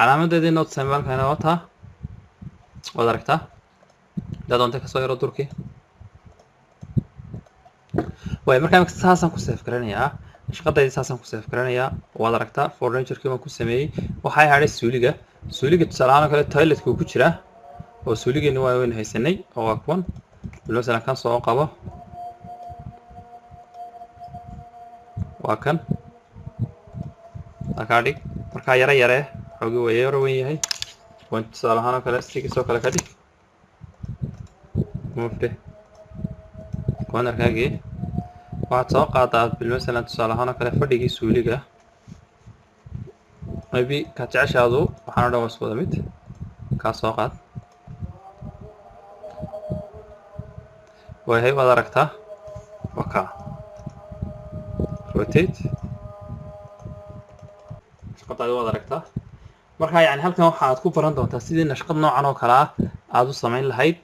calaamadeedii note symbolkana waa taa waad aragtaa haddaad doonta kasoo yaro durki way markaa saasaan ku save garanayaa shaqadaydii saasaan ku save garanayaa waad aragtaa furniture-kii waan ku sameeyey waxay hadhay suuliga tusaale ahaan oo kale toiletka uu ku jiraa oo suuligeena waa weyn haysanay oo waa kuwan masalan kan soo qabo waa kan halkaa dhig markaa yaree xoogii waa yaro weyn yahay waan tusaale ahaan oo kale sigisoo kale ka dhig mufde cornerkaagii waxaad soo qaadaa masalan tusaale ahaan oo kale fadhigii suuliga maybe ka jeceshaadu waxaan o dhan waa isku wada mid kaa soo qaad waayahay waad aragtaa waa kaa rotate shaqadaadi waad aragtaa markaa yani halkan waxaad ku baran doontaa sidii nashqad noocan oo kale ah aad u samayn lahayd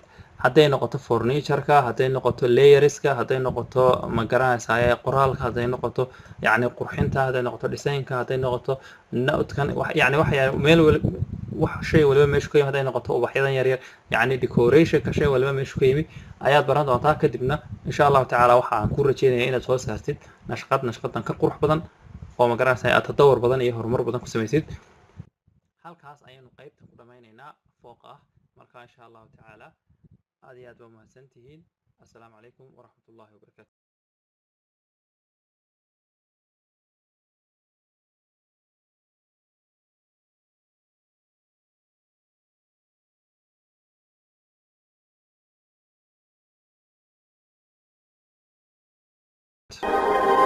hadday noqoto furniture-ka hadday noqoto layerska hadday noqoto ma garanaysaa qoraalka hadday noqoto yani qurxinta hadday noqoto designka hadday noqoto notekan yani waxa meel wax shay waliba meeshu ka yimi hadday noqoto ubaxyadan yaryar yani decorationka shay waliba meeshu ka yimi ayaad baran doontaa kadibna insha allahu tacaala waxaan ku rajeynaya inaad soo saartid nashqadan ka qurux badan oo ma garanaysaa aad tadawur badan iyo horumar badan ku samaysid halkaas ayaanu qaybta ku dhammaynaynaa fooq ah marka insha allahu tacaala aad iyo aad baa mahadsantihiin assalaamu calaykum waraxmat ullahi wabarakaatu you